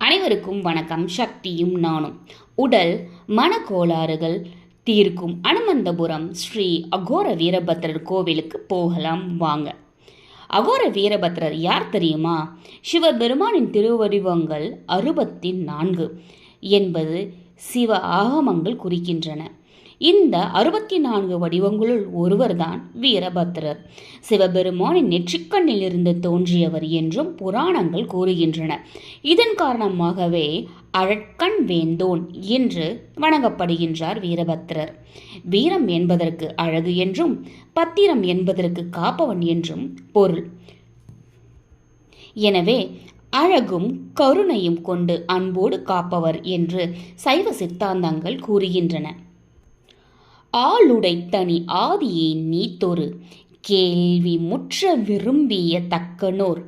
அனைவருக்கும் வணக்கம். சக்தியும் நானும். உடல் மனக்கோளாறுகள் தீர்க்கும் அனுமந்தபுரம் ஸ்ரீ அகோர வீரபத்ரர் கோவிலுக்கு போகலாம் வாங்க. அகோர வீரபத்ரர் யார் தெரியுமா? சிவபெருமானின் திருவடிவங்கள் 64 என்பது சிவ ஆகமங்கள் குறிக்கின்றன. இந்த 64 வடிவங்களுள் ஒருவர்தான் வீரபத்ரர். சிவபெருமானின் நெற்றிக்கண்ணில் இருந்து தோன்றியவர் என்றும் புராணங்கள் கூறுகின்றன. இதன் காரணமாகவே அழற்கண் வேந்தோன் என்று வணங்கப்படுகின்றார் வீரபத்ரர். வீரம் என்பதற்கு அழகு என்றும் பத்திரம் என்பதற்கு காப்பவன் என்றும் பொருள். எனவே அழகும் கருணையும் கொண்டு அன்போடு காப்பவர் என்று சைவ சித்தாந்தங்கள் கூறுகின்றன. ஆளுடை தனி ஆதியை நீத்தொரு கேள்வி முற்ற விரும்பிய தக்கனோர்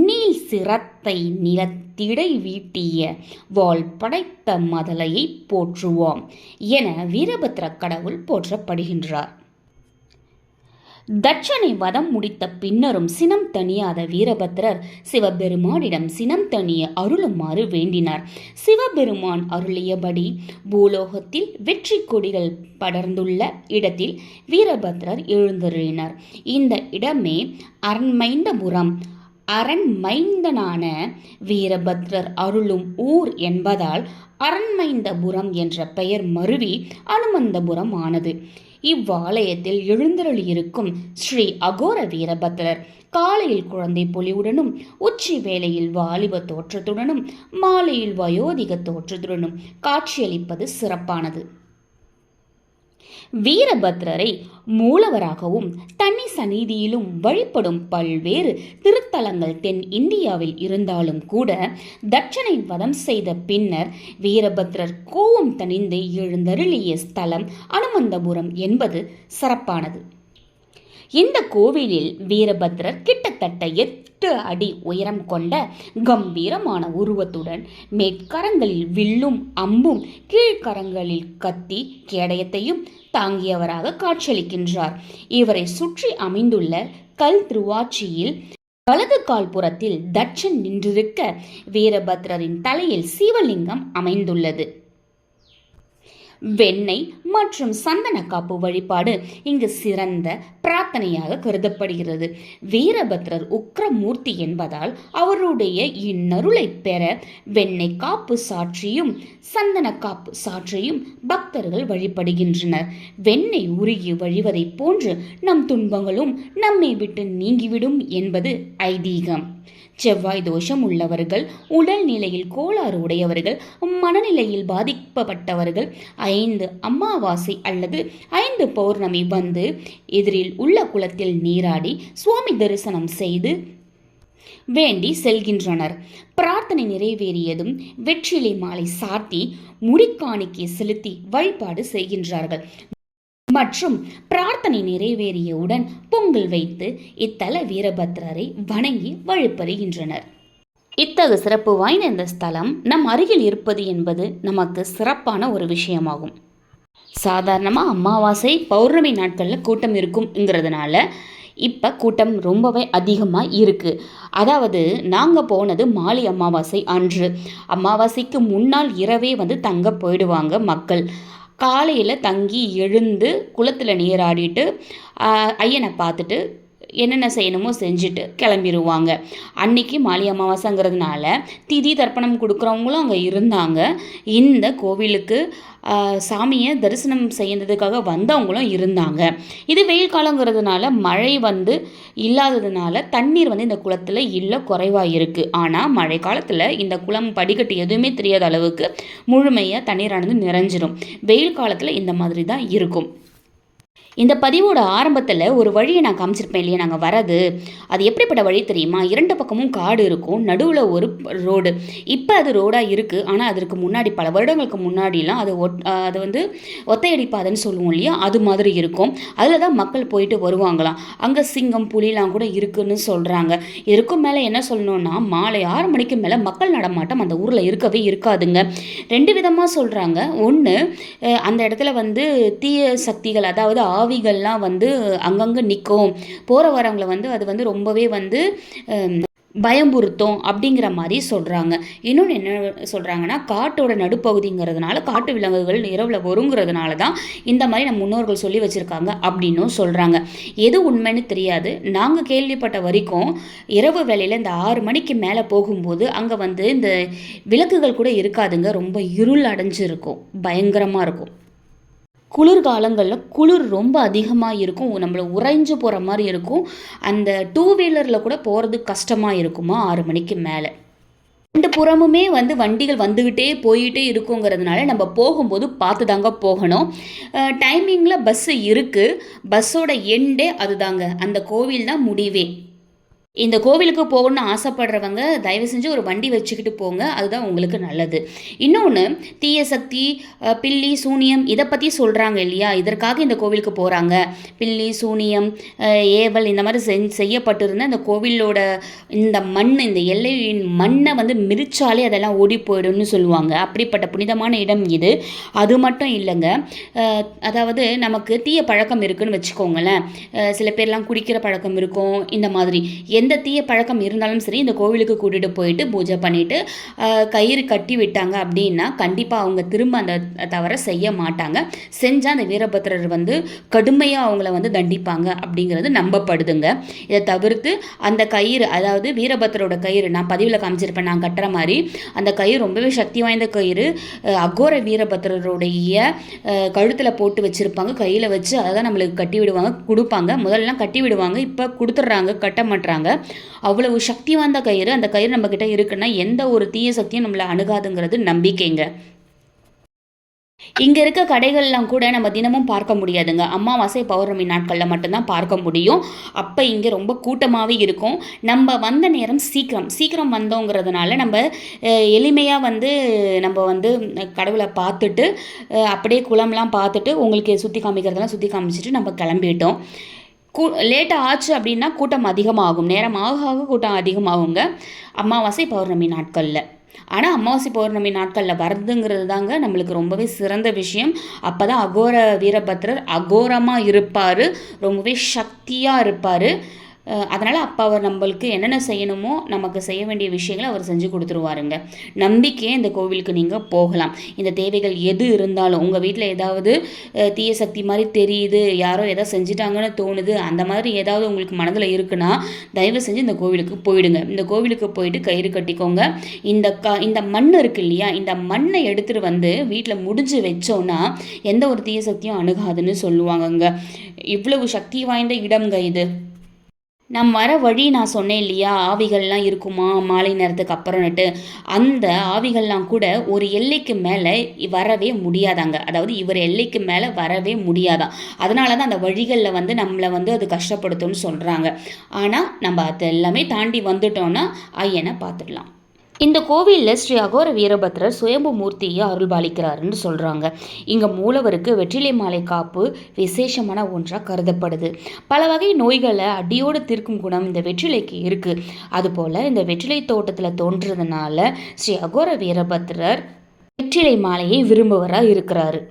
நீள் சிரத்தை நிலத்திடை வீட்டிய வாள் படைத்த மதலையை போற்றுவோம் என வீரபத்ர கடவுள் போற்றப்படுகின்றார். தட்சனை வதம் முடித்த பின்னரும் சினம் தணியாத வீரபத்ரர் சிவபெருமானிடம் சினம் தணிய அருளுமாறு வேண்டினார். சிவபெருமான் அருளியபடி பூலோகத்தில் வெற்றி கொடிகள் படர்ந்துள்ள இடத்தில் வீரபத்ரர் எழுந்தருளினார். இந்த இடமே அரண்மைந்தபுரம். அரண்மைந்தனான வீரபத்ரர் அருளும் ஊர் என்பதால் அரண்மைந்தபுரம் என்ற பெயர் மருவி அனுமந்தபுரம் ஆனது. இவ்வாலயத்தில் எழுந்தருளியிருக்கும் ஸ்ரீ அகோர வீரபத்ரர் காலையில் குழந்தை பொலிவுடனும் உச்சி வேளையில் வாலிப தோற்றத்துடனும் மாலையில் வயோதிக தோற்றத்துடனும் காட்சியளிப்பது சிறப்பானது. வீரபத்ரரை மூலவராகவும் தனி சந்நிதியிலும் வழிபடும் பல்வேறு திருத்தலங்கள் தென் இந்தியாவில் இருந்தாலும் கூட தட்சனை வதம் செய்த பின்னர் வீரபத்ரர் கோபம் தணிந்து எழுந்தருளிய ஸ்தலம் அனுமந்தபுரம் என்பது சிறப்பானது. இந்த கோவிலில் வீரபத்ரர் கிட்டத்தட்ட 8 அடி உயரம் கொண்ட கம்பீரமான உருவத்துடன் மேற்கரங்களில் வில்லும் அம்பும் கீழ்கரங்களில் கத்தி கேடயத்தையும் தாங்கியவராக காட்சியளிக்கின்றார். இவரை சுற்றி அமைந்துள்ள கல் திருவாச்சியில் வலது கால்புறத்தில் தட்சன் நின்றிருக்க வீரபத்ரரின் தலையில் சிவலிங்கம் அமைந்துள்ளது. வெண்ணெய் மற்றும் சந்தன காப்பு வழிபாடு இங்கு சிறந்த பிரார்த்தனையாக கருதப்படுகிறது. வீரபத்ரர் உக்ரமூர்த்தி என்பதால் அவருடைய இந்நருளை பெற வெண்ணெய் காப்பு சாற்றியும் சந்தன காப்பு சாற்றியும் பக்தர்கள் வழிபடுகின்றனர். வெண்ணெய் உருகி வழிவதை போன்று நம் துன்பங்களும் நம்மை விட்டு நீங்கிவிடும் என்பது ஐதீகம். செவ்வாய் தோஷம் உள்ளவர்கள், உடல் நிலையில் கோளாறு உடையவர்கள், மனநிலையில் பாதிக்கப்பட்டவர்கள் 5 அமாவாசை அல்லது 5 பௌர்ணமி வந்து எதிரில் உள்ள குளத்தில் நீராடி சுவாமி தரிசனம் செய்து வேண்டி செல்கின்றனர். பிரார்த்தனை நிறைவேறியதும் வெற்றிலை மாலை சாத்தி முடிக்காணிக்கை செலுத்தி வழிபாடு செய்கின்றார்கள். மற்றும் பிரார்த்தனை நிறைவேறியவுடன் பொங்கல் வைத்து இத்தல வீரபத்ரரை வணங்கி வழிபடுகின்றனர். இத்தகு சிறப்பு வாய்ந்த இந்த ஸ்தலம் நம் அருகில் இருப்பது என்பது நமக்கு சிறப்பான ஒரு விஷயமாகும். சாதாரணமாக அமாவாசை பௌர்ணமி நாட்களில் கூட்டம் இருக்குங்கிறதுனால இப்போ கூட்டம் ரொம்பவே அதிகமாக இருக்குது. அதாவது நாங்கள் போனது மாலை அமாவாசை அன்று. அமாவாசைக்கு முன்னால் இரவே தங்க போயிடுவாங்க மக்கள். காலையில் தங்கி எழுந்து குளத்தில் நீராடிட்டு ஐயனை பார்த்துட்டு என்னென்ன செய்யணுமோ செஞ்சுட்டு கிளம்பிடுவாங்க. அன்னைக்கு மாலை அமாவாசைங்கிறதுனால திதி தர்ப்பணம் கொடுக்குறவங்களும் அங்கே இருந்தாங்க. இந்த கோவிலுக்கு சாமியை தரிசனம் செய்யறதுக்காக வந்தவங்களும் இருந்தாங்க. இது வெயில் காலங்கிறதுனால மழை இல்லாததுனால தண்ணீர் இந்த குளத்தில் இல்லை, குறைவாக இருக்குது. ஆனால் மழை காலத்தில் இந்த குளம் படிக்கட்டு எதுவுமே தெரியாத அளவுக்கு முழுமையாக தண்ணீரானது நிறைஞ்சிரும். வெயில் காலத்தில் இந்த மாதிரி தான் இருக்கும். இந்த பதிவோட ஆரம்பத்தில் ஒரு வழியை நான் காமிச்சிருப்பேன் இல்லையா, நாங்கள் வரது. அது எப்படிப்பட்ட வழி தெரியுமா? 2 பக்கமும் காடு இருக்கும், நடுவில் ஒரு ரோடு. இப்போ அது ரோடாக இருக்குது. ஆனால் அதற்கு முன்னாடி பல வருடங்களுக்கு முன்னாடிலாம் அது ஒத்தையடி பாதைன்னு சொல்லுவோம் இல்லையா, அது மாதிரி இருக்கும். அதில் தான் மக்கள் போயிட்டு வருவாங்களாம். அங்கே சிங்கம் புலிலாம் கூட இருக்குன்னு சொல்கிறாங்க. இதுக்கும் மேலே என்ன சொல்லணும்னா, மாலை 6 மணிக்கு மேலே மக்கள் நடமாட்டம் அந்த ஊரில் இருக்கவே இருக்காதுங்க. 2 விதமாக சொல்கிறாங்க. ஒன்று, அந்த இடத்துல தீய சக்திகள், அதாவது ஆவிகள்லாம் அங்கங்கே நிற்கும். போகிற வரவங்களை அது ரொம்பவே பயம்புறுத்தும் அப்படிங்கிற மாதிரி சொல்கிறாங்க. இன்னொன்று என்ன சொல்கிறாங்கன்னா, காட்டோட நடுப்பகுதிங்கிறதுனால காட்டு விலங்குகள் இரவில் வருங்கிறதுனால தான் இந்த மாதிரி நம்ம முன்னோர்கள் சொல்லி வச்சுருக்காங்க அப்படின்னும் சொல்கிறாங்க. எது உண்மைன்னு தெரியாது. நாங்கள் கேள்விப்பட்ட வரைக்கும் இரவு வேளையில் இந்த 6 மணிக்கு மேலே போகும்போது அங்கே வந்து இந்த விளக்குகள் கூட இருக்காதுங்க. ரொம்ப இருள் அடைஞ்சிருக்கும், பயங்கரமாக இருக்கும். குளிர்காலங்களில் குளிர் ரொம்ப அதிகமாக இருக்கும், நம்மளை உறைஞ்சு போகிற மாதிரி இருக்கும். அந்த 2 வீலரில் கூட போகிறதுக்கு கஷ்டமாக இருக்குமா 6 மணிக்கு மேலே. 2 புறமுமே வந்து வண்டிகள் வந்துக்கிட்டே போயிட்டே இருக்குங்கிறதுனால நம்ம போகும்போது பார்த்து தாங்க போகணும். டைமிங்கில் பஸ்ஸு இருக்குது, பஸ்ஸோட எண்டே அதுதாங்க, அந்த கோவில் தான் முடிவே. இந்த கோவிலுக்கு போகணும்னு ஆசைப்படுறவங்க தயவு செஞ்சு ஒரு வண்டி வச்சுக்கிட்டு போங்க, அதுதான் உங்களுக்கு நல்லது. இன்னொன்று, தீய சக்தி, பில்லி சூனியம் இதை பற்றி சொல்கிறாங்க இல்லையா, இதற்காக இந்த கோவிலுக்கு போகிறாங்க. பில்லி சூனியம், ஏவல் இந்த மாதிரி செய்யப்பட்டிருந்த இந்த கோவிலோட இந்த மண், இந்த எல்லையின் மண்ணை வந்து மிதிச்சாலே அதெல்லாம் ஓடி போயிடும்னு சொல்லுவாங்க. அப்படிப்பட்ட புனிதமான இடம் இது. அது மட்டும் இல்லைங்க, அதாவது நமக்கு தீய பழக்கம் இருக்குதுன்னு வச்சுக்கோங்களேன். சில பேர்லாம் குடிக்கிற பழக்கம் இருக்கும். இந்த மாதிரி எந்த தீய பழக்கம் இருந்தாலும் சரி, இந்த கோவிலுக்கு கூட்டிகிட்டு போயிட்டு பூஜை பண்ணிவிட்டு கயிறு கட்டி விட்டாங்க அப்படின்னா கண்டிப்பாக அவங்க திரும்ப அந்த தவறை செய்ய மாட்டாங்க. செஞ்சால் அந்த வீரபத்ரர் வந்து கடுமையாக அவங்கள வந்து தண்டிப்பாங்க அப்படிங்கிறது நம்பப்படுதுங்க. இதை தவிர்த்து அந்த கயிறு, அதாவது வீரபத்ரோட கயிறு நான் பதிவில் காமிச்சிருப்பேன், நான் கட்டுற மாதிரி அந்த கயிறு ரொம்பவே சக்தி வாய்ந்த கயிறு. அகோர வீரபத்ரருடைய கழுத்தில் போட்டு வச்சுருப்பாங்க, கையில் வச்சு அதை தான் நம்மளுக்கு கட்டி விடுவாங்க, கொடுப்பாங்க. முதல்லாம் கட்டி விடுவாங்க, இப்போ கொடுத்துட்றாங்க, கட்ட மாட்டுறாங்க. அவ்வளவு சக்தி வாய்ந்த கயிறு. அந்த கயிறு நம்ம கிட்ட இருக்குன்னா எந்த ஒரு தீய சக்தியும் நம்மளை அணுகாதுங்கிறது நம்பிக்கைங்க. இங்கே இருக்க கடைகள்லாம் கூட நம்ம தினமும் பார்க்க முடியாதுங்க. அமாவாசை பௌர்ணமி நாட்களில் மட்டும்தான் பார்க்க முடியும். அப்போ இங்கே ரொம்ப கூட்டமாகவே இருக்கும். நம்ம வந்த நேரம் சீக்கிரம் வந்தோங்கிறதுனால நம்ம எளிமையாக வந்து நம்ம வந்து கடவுளை பார்த்துட்டு அப்படியே குளம்லாம் பார்த்துட்டு உங்களுக்கு சுற்றி காமிக்கிறதெல்லாம் சுற்றி காமிச்சிட்டு நம்ம கிளம்பிட்டோம். லேட்டாக ஆச்சு அப்படின்னா கூட்டம் அதிகமாகும், நேரம் ஆக கூட்டம் அதிகமாகுங்க அமாவாசை பௌர்ணமி நாட்களில். ஆனால் அமாவாசை பௌர்ணமி நாட்களில் வருதுங்கிறது தாங்க நம்மளுக்கு ரொம்பவே சிறந்த விஷயம். அப்போ தான் அகோர வீரபத்ரர் அகோரமாக இருப்பார், ரொம்பவே சக்தியாக இருப்பார். அதனால் அப்போ அவர் நம்மளுக்கு என்னென்ன செய்யணுமோ நமக்கு செய்ய வேண்டிய விஷயங்களை அவர் செஞ்சு கொடுத்துருவாருங்க. நம்பிக்கையே இந்த கோவிலுக்கு நீங்கள் போகலாம். இந்த தேவைகள் எது இருந்தாலும், உங்கள் வீட்டில் ஏதாவது தீய சக்தி மாதிரி தெரியுது, யாரோ எதாவது செஞ்சிட்டாங்கன்னு தோணுது, அந்த மாதிரி ஏதாவது உங்களுக்கு மனதில் இருக்குன்னா தயவு செஞ்சு இந்த கோவிலுக்கு போயிடுங்க. இந்த கோவிலுக்கு போயிட்டு கயிறு கட்டிக்கோங்க. இந்த மண் இருக்கு இல்லையா, இந்த மண்ணை எடுத்துகிட்டு வந்து வீட்டில் முடிஞ்சு வச்சோன்னா எந்த ஒரு தீய சக்தியும் அணுகாதுன்னு சொல்லுவாங்கங்க. இவ்வளவு சக்தி வாய்ந்த இடம்ங்க இது. நம் வர வழி நான் சொன்னேன் இல்லையா, ஆவிகள்லாம் இருக்குமா மாலை நேரத்துக்கு அப்புறம்னுட்டு, அந்த ஆவிகள்லாம் கூட ஒரு எல்லைக்கு மேலே வரவே முடியாதாங்க. அதாவது இவர் எல்லைக்கு மேலே வரவே முடியாதான். அதனால தான் அந்த வழிகளில் வந்து நம்மளை வந்து அது கஷ்டப்படுத்தும்னு சொல்கிறாங்க. ஆனால் நம்ம அது எல்லாமே தாண்டி வந்துட்டோன்னா ஐயனை பார்த்துடலாம். இந்த கோவிலில் ஸ்ரீ அகோர வீரபத்ரர் சுயம்பு மூர்த்தியை அருள்பாலிக்கிறாருன்னு சொல்கிறாங்க. இங்கே மூலவருக்கு வெற்றிலை மாலை காப்பு விசேஷமான ஒன்றாக கருதப்படுது. பல வகை நோய்களை அடியோடு தீர்க்கும் குணம் இந்த வெற்றிலைக்கு இருக்குது. அதுபோல் இந்த வெற்றிலை தோட்டத்தில் தோன்றதுனால ஸ்ரீ அகோர வீரபத்ரர் வெற்றிலை மாலையை விரும்புவராக இருக்கிறாரு.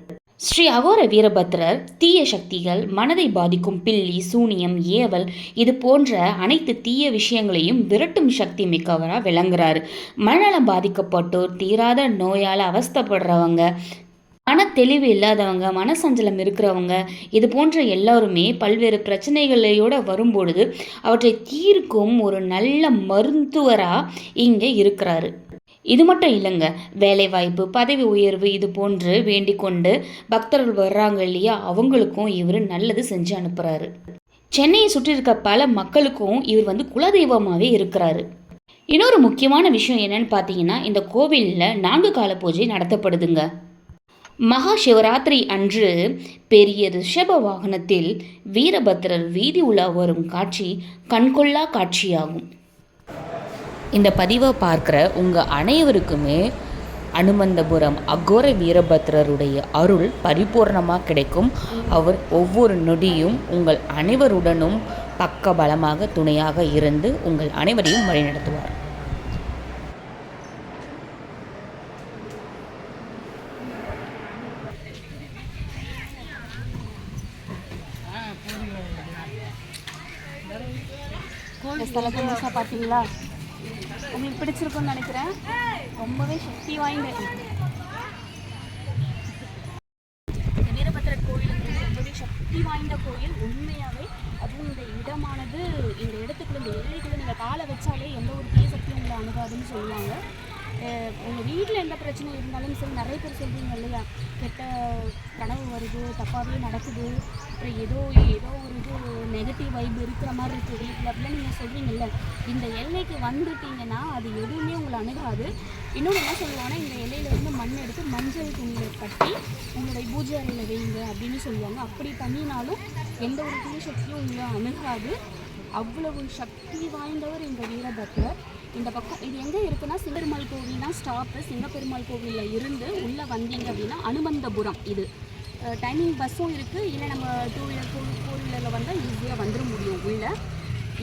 ஸ்ரீ அகோர வீரபத்ரர் தீய சக்திகள், மனதை பாதிக்கும் பில்லி சூனியம், ஏவல் இது போன்ற அனைத்து தீய விஷயங்களையும் விரட்டும் சக்தி மிக்கவராக விளங்குறாரு. மனநலம் பாதிக்கப்பட்டோர், தீராத நோயால் அவஸ்தப்படுறவங்க, மன தெளிவு இல்லாதவங்க, மனசஞ்சலம் இருக்கிறவங்க, இது போன்ற எல்லாருமே பல்வேறு பிரச்சனைகளோடு வரும்பொழுது அவற்றை தீர்க்கும் ஒரு நல்ல மருத்துவராக இங்கே இருக்கிறாரு. இது மட்டும் இல்லைங்க, வேலைவாய்ப்பு, பதவி உயர்வு இது போன்று வேண்டிக் கொண்டு பக்தர்கள் வர்றாங்க இல்லையா, அவங்களுக்கும் இவர் நல்லது செஞ்சு அனுப்புகிறாரு. சென்னையை சுற்றி இருக்க பல மக்களுக்கும் இவர் வந்து குலதெய்வமாகவே இருக்கிறாரு. இன்னொரு முக்கியமான விஷயம் என்னன்னு பார்த்தீங்கன்னா, இந்த கோவிலில் 4 கால பூஜை நடத்தப்படுதுங்க. மகா சிவராத்திரி அன்று பெரிய ரிஷப வாகனத்தில் வீரபத்ரர் வீதி உலா வரும் காட்சி கண்கொள்ளா காட்சியாகும். இந்த பதிவை பார்க்குற உங்கள் அனைவருக்குமே அனுமந்தபுரம் அகோர வீரபத்ரருடைய அருள் பரிபூர்ணமாக கிடைக்கும். அவர் ஒவ்வொரு நொடியும் உங்கள் அனைவருடனும் பக்க பலமாக துணையாக இருந்து உங்கள் அனைவரையும் வழிநடத்துவார். பார்த்தீங்களா? உங்களுக்கு பிடிச்சிருக்கும்னு நினைக்கிறேன். ரொம்பவே சக்தி வாய்ந்த இந்த வீரபத்திரர் கோயில் ரொம்பவே சக்தி வாய்ந்த கோயில் உண்மையாகவே. அதுவும் இந்த இடமானது, இந்த இடத்துக்குள்ள, இந்த எல்லைக்குள்ள நீங்கள் காலை வச்சாலே எந்த ஒரு தீய சக்தியும் உங்களை அணுகாதுன்னு சொல்லுவாங்க. உங்கள் வீட்டில் எந்த பிரச்சனை இருந்தாலும் சரி, நிறைய பேர் சொல்கிறீங்க இல்லையா, கெட்ட கனவு வருது, தப்பாகவே நடக்குது, அப்புறம் ஏதோ ஒரு நெகட்டிவ் வைப் இருக்கிற மாதிரி இருக்குது வீட்டில் அப்படிலாம் நீங்கள் சொல்கிறீங்கல்ல. இந்த எல்லைக்கு வந்துட்டீங்கன்னா அது எதுவுமே உங்களை அணுகாது. இன்னொன்று என்ன சொல்லுவாங்கன்னா, இந்த எல்லையில் வந்து மண் எடுத்து மஞ்சள் துணியில் கட்டி உங்களுடைய பூஜை அறையில் வைங்க அப்படின்னு சொல்லுவாங்க. அப்படி பண்ணினாலும் எந்த ஒரு தீய சக்தியும் உங்களை அணுகாது. அவ்வளவு சக்தி வாய்ந்தவர் இந்த வீரபத்ரர். இந்த பக்கம் இது எங்கே இருக்குன்னா, சிங்கப்பெருமாள் கோவில் தான் ஸ்டாப்பு. சிங்கப்பெருமாள் கோவிலில் இருந்து உள்ளே வந்தீங்க அப்படின்னா அனுமந்தபுரம். இது டைமிங் பஸ்ஸும் இருக்குது, இல்லை நம்ம 2 வீலர் 4 வீலரில் வந்தால் ஈஸியாக வந்துட முடியும் உள்ளே.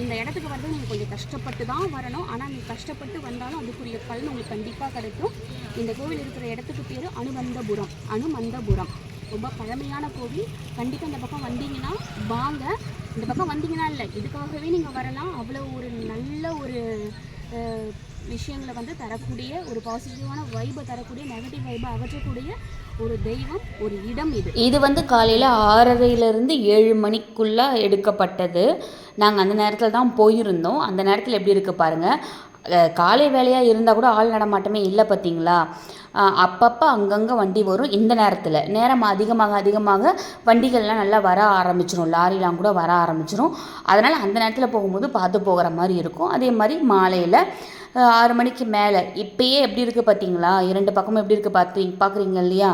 இந்த இடத்துக்கு வந்து நீங்கள் கொஞ்சம் கஷ்டப்பட்டு தான் வரணும். ஆனால் நீங்கள் கஷ்டப்பட்டு வந்தாலும் அதுக்குரிய பலன் உங்களுக்கு கண்டிப்பாக கிடைக்கும். இந்த கோவில் இருக்கிற இடத்துக்கு பேர் அனுமந்தபுரம். ரொம்ப பழமையான கோவில். கண்டிப்பாக இந்த பக்கம் வந்தீங்கன்னா வாங்க. இந்த பக்கம் வந்தீங்கன்னா இல்லை, இதுக்காகவே நீங்கள் வரலாம். அவ்வளோ ஒரு நல்ல ஒரு விஷயங்களை வந்து தரக்கூடிய, ஒரு பாசிட்டிவான வைபை தரக்கூடிய, நெகட்டிவ் வைபை அகற்றக்கூடிய ஒரு தெய்வம், ஒரு இடம் இது வந்து காலையில் 6:30லேருந்து 7 மணிக்குள்ளே எடுக்கப்பட்டது. நாங்கள் அந்த நேரத்தில் தான் போயிருந்தோம். அந்த நேரத்தில் எப்படி இருக்குது பாருங்கள். காலை வேலையாக இருந்தால் கூட ஆள் நடமாட்டமே இல்லை பார்த்தீங்களா. அப்பப்போ அங்கங்கே வண்டி வரும். இந்த நேரம் அதிகமாக வண்டிகள்லாம் நல்லா வர ஆரம்பிச்சிடும், லாரிலாம் கூட வர ஆரம்பிச்சிடும். அதனால் அந்த நேரத்தில் போகும்போது பார்த்து போகிற மாதிரி இருக்கும். அதே மாதிரி மாலையில் 6 மணிக்கு மேலே இப்போயே எப்படி இருக்குது பார்த்தீங்களா, 2 பக்கமும் எப்படி இருக்குது பார்க்குறீங்க இல்லையா.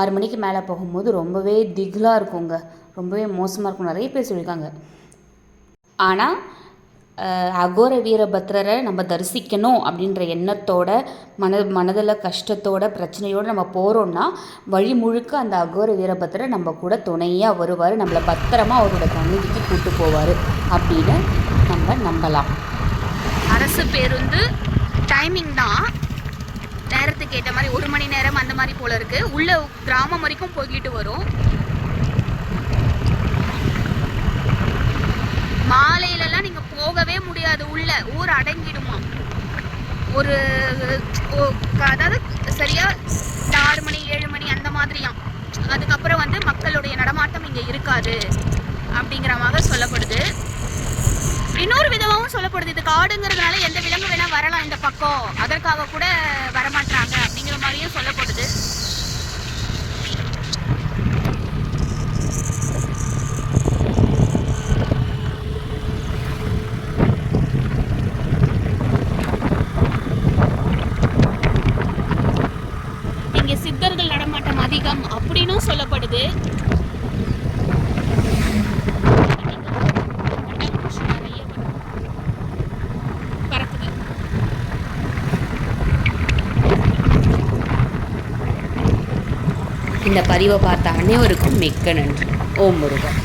6 மணிக்கு மேலே போகும்போது ரொம்பவே திகிலாக இருக்குங்க, ரொம்பவே மோசமாக இருக்கும். நிறைய பேர் சொல்லியிருக்காங்க. ஆனால் அகோர வீரபத்ரரை நம்ம தரிசிக்கணும் அப்படின்ற எண்ணத்தோட, மனதில் கஷ்டத்தோட, பிரச்சனையோடு நம்ம போகிறோன்னா வழி முழுக்க அந்த அகோர வீரபத்ரரை நம்ம கூட துணையாக வருவார். நம்மளை பத்திரமா அவரோட சந்நிதிக்கு கூட்டு போவார் அப்படின்னு நம்ம நம்பலாம். அரசு பேருந்து டைமிங் தான், நேரத்துக்கு ஏற்ற மாதிரி 1 மணி நேரம் அந்த மாதிரி போல் இருக்குது. உள்ள கிராமம் வரைக்கும் போய்கிட்டு வரும். மாலையிலலாம் நீங்கள் போகவே முடியாது, உள்ள ஊர் அடங்கிடுமா. அதாவது சரியாக 6 மணி 7 மணி அந்த மாதிரியாம். அதுக்கப்புறம் வந்து மக்களுடைய நடமாட்டம் இங்கே இருக்காது அப்படிங்கிற மாதிரி சொல்லப்படுது. இன்னொரு விதமாகவும் சொல்லப்படுது, இது காடுங்கிறதுனால எந்த விலங்கு வேணால் வரலாம் இந்த பக்கம், அதற்காக கூட வரமாட்டாங்க அப்படிங்கிற மாதிரியும் சொல்லப்படுது. இங்கே சித்தர்கள் நடமாட்டம் அதிகம் அப்படின்னும் சொல்லப்படுது. இந்த பதிவை பார்த்த அனைவருக்கும் மிக்க நன்றி. ஓம் முருகன்.